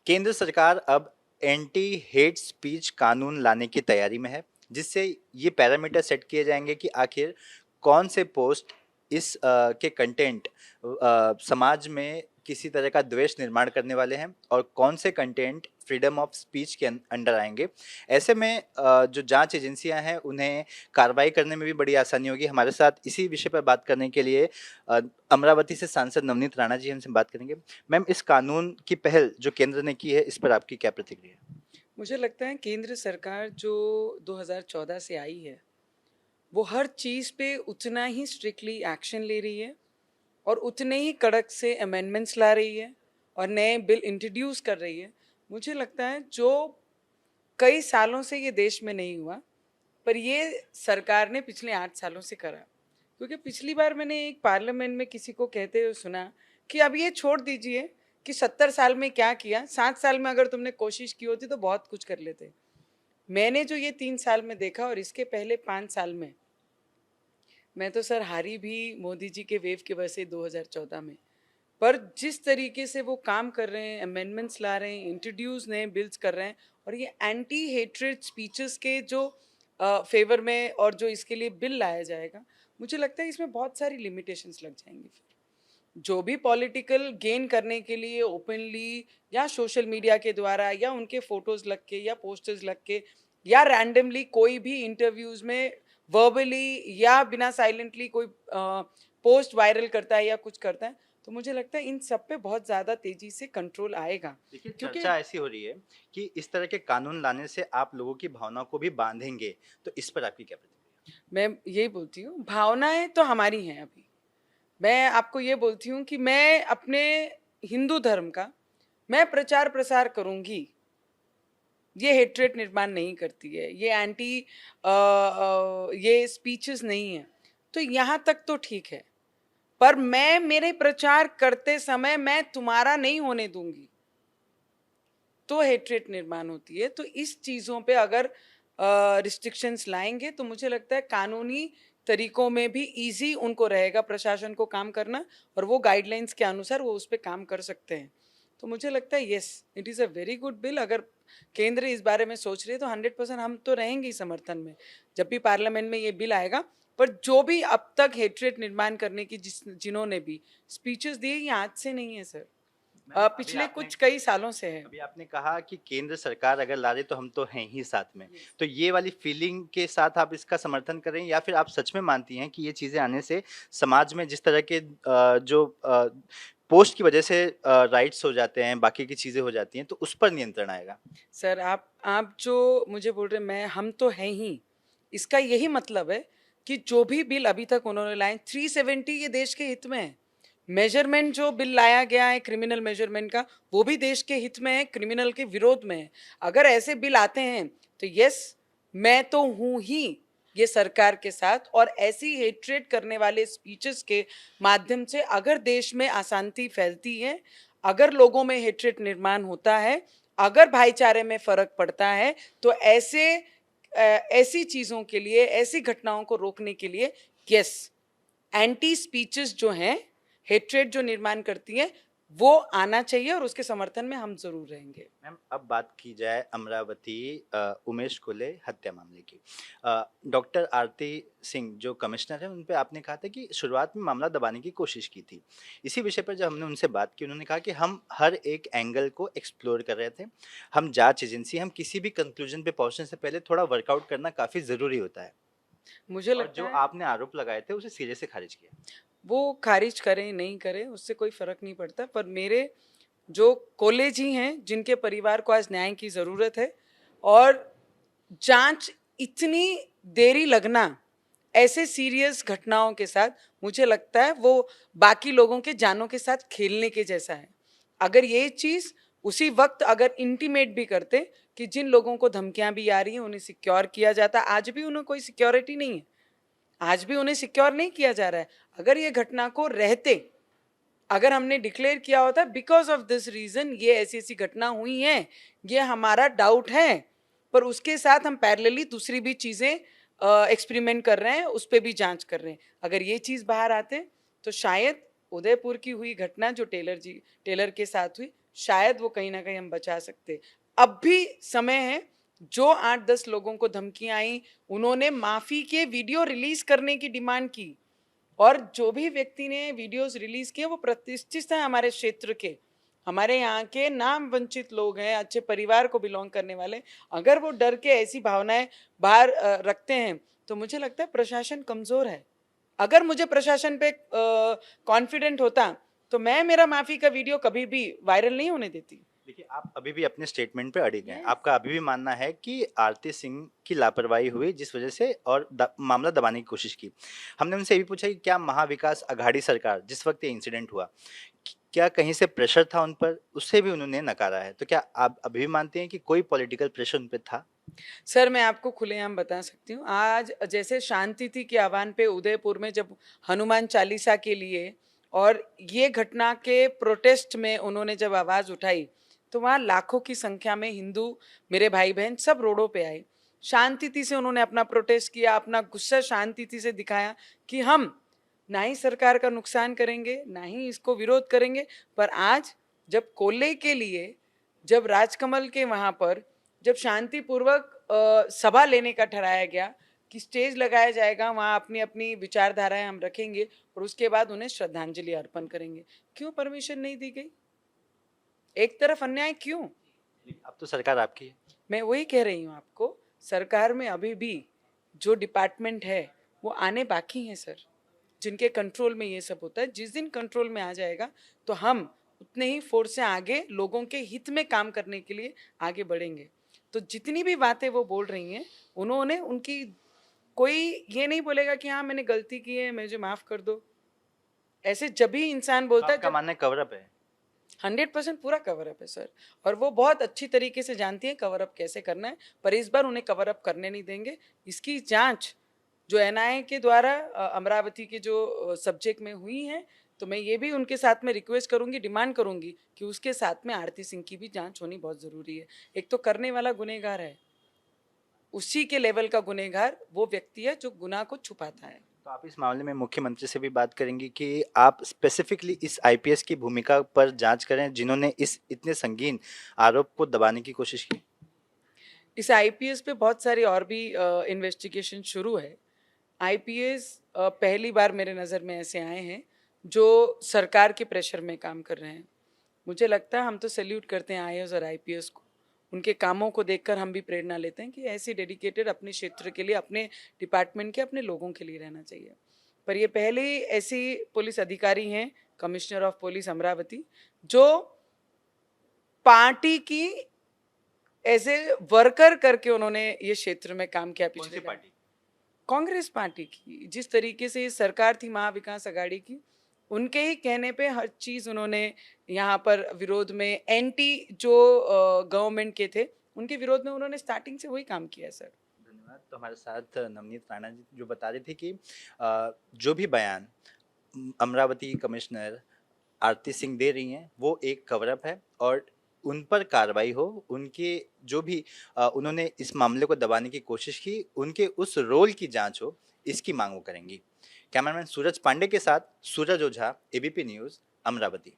केंद्र सरकार अब एंटी हेट स्पीच कानून लाने की तैयारी में है, जिससे ये पैरामीटर सेट किए जाएंगे कि आखिर कौन से पोस्ट के कंटेंट समाज में किसी तरह का द्वेष निर्माण करने वाले हैं और कौन से कंटेंट फ्रीडम ऑफ स्पीच के अंडर आएंगे। ऐसे में जो जांच एजेंसियां हैं उन्हें कार्रवाई करने में भी बड़ी आसानी होगी। हमारे साथ इसी विषय पर बात करने के लिए अ, अमरावती से सांसद नवनीत राणा जी हमसे बात करेंगे। मैम, इस कानून की पहल जो केंद्र ने की है, इस पर आपकी क्या प्रतिक्रिया है? मुझे लगता है केंद्र सरकार जो 2014 से आई है वो हर चीज़ पे उतना ही स्ट्रिक्टली एक्शन ले रही है और उतने ही कड़क से अमेंडमेंट्स ला रही है और नए बिल इंट्रोड्यूस कर रही है। मुझे लगता है जो कई सालों से ये देश में नहीं हुआ, पर ये सरकार ने पिछले 8 सालों से करा। क्योंकि पिछली बार मैंने एक पार्लियामेंट में किसी को कहते हुए सुना कि अब ये छोड़ दीजिए कि 70 साल में क्या किया, 7 साल में अगर तुमने कोशिश की होती तो बहुत कुछ कर लेते। मैंने जो ये 3 साल में देखा और इसके पहले 5 साल में, मैं तो सर हारी भी मोदी जी के वेव की वजह से 2014 में। पर जिस तरीके से वो काम कर रहे हैं, अमेंडमेंट्स ला रहे हैं, इंट्रोड्यूस नए बिल्स कर रहे हैं, और ये एंटी हेट्रेड स्पीचेस के जो फेवर में और जो इसके लिए बिल लाया जाएगा, मुझे लगता है इसमें बहुत सारी लिमिटेशंस लग जाएंगी। फिर जो भी पॉलिटिकल गेन करने के लिए ओपनली या सोशल मीडिया के द्वारा या उनके फोटोज लग के या पोस्टर्स लग के या रैंडमली कोई भी इंटरव्यूज में वर्बली या बिना साइलेंटली कोई पोस्ट वायरल करता है या कुछ करता है, तो मुझे लगता है इन सब पे बहुत ज़्यादा तेजी से कंट्रोल आएगा। देखिए, क्योंकि चर्चा ऐसी हो रही है कि इस तरह के कानून लाने से आप लोगों की भावना को भी बांधेंगे, तो इस पर आपकी क्या प्रतिक्रिया? मैं यही बोलती हूँ, भावनाएं तो हमारी हैं अभी। मैं आपको ये बोलती हूँ कि मैं अपने हिंदू धर्म का मैं प्रचार प्रसार करूंगी। ये हेट्रेट निर्माण नहीं करती है, ये एंटी ये स्पीचेस नहीं है, तो यहाँ तक तो ठीक है। पर मैं मेरे प्रचार करते समय मैं तुम्हारा नहीं होने दूंगी, तो हेट्रेट निर्माण होती है। तो इस चीज़ों पे अगर रिस्ट्रिक्शंस लाएंगे तो मुझे लगता है कानूनी तरीकों में भी इजी उनको रहेगा प्रशासन को काम करना, और वो गाइडलाइंस के अनुसार वो उस पर काम कर सकते हैं। तो मुझे लगता है yes, it is a very good bill. अगर केंद्र इस बारे में सोच रही है तो 100% हम तो रहेंगे ही समर्थन में जब भी पार्लियामेंट में ये बिल आएगा। पर जो भी अब तक हेट्रेट निर्माण करने की जिन्होंने भी स्पीचेस दिए, ये आज से नहीं है सर, मैम, पिछले कुछ कई सालों से है। अभी आपने कहा कि केंद्र सरकार अगर ला रही तो हम तो हैं ही साथ में। Yes. तो ये वाली फीलिंग के साथ आप इसका समर्थन करें, या फिर आप सच में मानती हैं कि ये चीज़ें आने से समाज में जिस तरह के जो पोस्ट की वजह से राइट्स हो जाते हैं, बाकी की चीज़ें हो जाती हैं, तो उस पर नियंत्रण आएगा? सर आप जो मुझे बोल रहे हैं, मैं हम तो हैं ही, इसका यही मतलब है कि जो भी बिल अभी तक उन्होंने लाए 370 ये देश के हित में है। मेजरमेंट जो बिल लाया गया है क्रिमिनल मेजरमेंट का, वो भी देश के हित में है, क्रिमिनल के विरोध में है। अगर ऐसे बिल आते हैं तो यस, मैं तो हूं ही ये सरकार के साथ। और ऐसी हेट्रेट करने वाले स्पीचेस के माध्यम से अगर देश में अशांति फैलती है, अगर लोगों में हेट्रेट निर्माण होता है, अगर भाईचारे में फर्क पड़ता है, तो ऐसी चीजों के लिए, ऐसी घटनाओं को रोकने के लिए यस, एंटी स्पीचेस जो हैं, हेट्रेट जो निर्माण करती हैं, वो आना चाहिए और उसके समर्थन में हम जरूर रहेंगे। मैम, अब बात की जाए अमरावती उमेश कोले हत्या मामले की। डॉक्टर आरती सिंह जो कमिश्नर हैं, उन पे आपने कहा था कि शुरुआत में मामला दबाने की कोशिश की थी। इसी विषय पर जब हमने उनसे बात की, उन्होंने कहा कि हम हर एक एंगल को एक्सप्लोर कर रहे थे। हम जांच एजेंसी, हम किसी भी कंक्लूजन पे पहुंचने से पहले थोड़ा वर्कआउट करना काफ़ी ज़रूरी होता है। मुझे और लगता जो है आपने आरोप लगाए थे उसे सिरे से खारिज किया। वो खारिज करें नहीं करें उससे कोई फर्क नहीं पड़ता, पर मेरे जो कॉलेज ही हैं जिनके परिवार को आज न्याय की जरूरत है, और जांच इतनी देरी लगना ऐसे सीरियस घटनाओं के साथ, मुझे लगता है वो बाकी लोगों के जानों के साथ खेलने के जैसा है। अगर ये चीज उसी वक्त अगर इंटीमेट भी करते कि जिन लोगों को धमकियां भी आ रही हैं उन्हें सिक्योर किया जाता, आज भी उन्हें कोई सिक्योरिटी नहीं है, आज भी उन्हें सिक्योर नहीं किया जा रहा है। अगर ये घटना को रहते, अगर हमने डिक्लेयर किया होता बिकॉज ऑफ दिस रीजन ये ऐसी ऐसी घटना हुई है, ये हमारा डाउट है, पर उसके साथ हम पैरेलली दूसरी भी चीजें एक्सपेरिमेंट कर रहे हैं, उस पर भी जांच कर रहे हैं, अगर ये चीज बाहर आते तो शायद उदयपुर की हुई घटना जो टेलर के साथ हुई शायद वो कहीं ना कहीं हम बचा सकते। अब भी समय है। जो 8-10 लोगों को धमकियां आई, उन्होंने माफी के वीडियो रिलीज करने की डिमांड की, और जो भी व्यक्ति ने वीडियोस रिलीज किए वो प्रतिष्ठित है हमारे क्षेत्र के, हमारे यहाँ के नाम वंचित लोग हैं, अच्छे परिवार को बिलोंग करने वाले। अगर वो डर के ऐसी भावनाएं बाहर रखते हैं, तो मुझे लगता है प्रशासन कमजोर है। अगर मुझे प्रशासन पे कॉन्फिडेंट होता, तो मैं मेरा माफी का वीडियो कभी भी वायरल नहीं होने देती। देखिए, आप अभी भी अपने स्टेटमेंट पे अड़िग हैं। Yes. आपका अभी भी मानना है कि आरती सिंह की लापरवाही हुई, जिस वजह से और मामला दबाने की कोशिश की। हमने उनसे ये भी पूछा कि क्या महाविकास अघाड़ी सरकार, जिस वक्त ये इंसिडेंट हुआ, क्या कहीं से प्रेशर था उन पर? उससे भी उन्होंने नकारा है। तो क्या आप अभी भी मानते हैं कि कोई पॉलिटिकल प्रेशर उन पर था? सर, मैं आपको खुलेआम बता सकती हूँ। आज जैसे शांति थी के आह्वान पे उदयपुर में जब हनुमान चालीसा के लिए और ये घटना के प्रोटेस्ट में उन्होंने जब आवाज उठाई, तो वहाँ लाखों की संख्या में हिंदू मेरे भाई बहन सब रोडों पे आए। शांति से उन्होंने अपना प्रोटेस्ट किया, अपना गुस्सा शांति से दिखाया कि हम ना ही सरकार का नुकसान करेंगे, ना ही इसको विरोध करेंगे। पर आज जब कोल्हे के लिए, जब राजकमल के वहां पर जब शांतिपूर्वक सभा लेने का ठहराया गया कि स्टेज लगाया जाएगा, वहां अपनी अपनी विचारधाराएं हम रखेंगे और उसके बाद उन्हें श्रद्धांजलि अर्पण करेंगे, क्यों परमिशन नहीं दी गई? एक तरफ अन्याय क्यों? अब तो सरकार आपकी है। मैं वही कह रही हूँ आपको, सरकार में अभी भी जो डिपार्टमेंट है वो आने बाकी हैं सर, जिनके कंट्रोल में ये सब होता है। जिस दिन कंट्रोल में आ जाएगा, तो हम उतने ही फोर्स से आगे लोगों के हित में काम करने के लिए आगे बढ़ेंगे। तो जितनी भी बातें वो बोल रही हैं, उन्होंने उनकी, कोई ये नहीं बोलेगा कि हाँ मैंने गलती की है, मुझे माफ कर दो। ऐसे जब भी इंसान तो बोलता है, आपका जब मानना है कवर अप है? 100% पूरा कवर अप है सर, और वो बहुत अच्छी तरीके से जानती है कवर अप कैसे करना है। पर इस बार उन्हें कवर अप करने नहीं देंगे। इसकी जांच जो एनआईए के द्वारा अमरावती के जो सब्जेक्ट में हुई है, तो मैं ये भी उनके साथ में रिक्वेस्ट करूंगी, डिमांड करूंगी कि उसके साथ में आरती सिंह की भी जांच होनी बहुत जरूरी है। एक तो करने वाला गुनहगार है, उसी के लेवल का गुनहगार वो व्यक्ति है जो गुनाह को छुपाता है। तो आप इस मामले में मुख्यमंत्री से भी बात करेंगी कि आप स्पेसिफिकली इस आईपीएस की भूमिका पर जांच करें, जिन्होंने इस इतने संगीन आरोप को दबाने की कोशिश की? इस आईपीएस पे बहुत सारी और भी इन्वेस्टिगेशन शुरू है। आईपीएस पहली बार मेरे नज़र में ऐसे आए हैं जो सरकार के प्रेशर में काम कर रहे हैं। मुझे लगता है हम तो सैल्यूट करते हैं आईएएस और आईपीएस को। उनके कामों को देखकर हम भी प्रेरणा लेते हैं कि ऐसे डेडिकेटेड अपने क्षेत्र के लिए, अपने डिपार्टमेंट के, अपने लोगों के लिए रहना चाहिए। पर ये पहले ऐसी पुलिस अधिकारी हैं, कमिश्नर ऑफ पुलिस अमरावती, जो पार्टी की एज ए वर्कर करके उन्होंने ये क्षेत्र में काम किया। कौन सी पिछले पार्टी? कांग्रेस पार्टी की जिस तरीके से सरकार थी महाविकास अघाड़ी की, उनके ही कहने पे हर चीज उन्होंने यहाँ पर विरोध में, एंटी जो गवर्नमेंट के थे उनके विरोध में उन्होंने स्टार्टिंग से वही काम किया है सर। धन्यवाद। तो हमारे साथ नवनीत राणा जी जो बता रहे थे कि जो भी बयान अमरावती की कमिश्नर आरती सिंह दे रही हैं, वो एक कवर अप है और उन पर कार्रवाई हो। उनके जो भी उन्होंने इस मामले को दबाने की कोशिश की, उनके उस रोल की जांच हो, इसकी मांग वो करेंगी। कैमरामैन सूरज पांडे के साथ सूरज ओझा, एबीपी न्यूज़, अमरावती।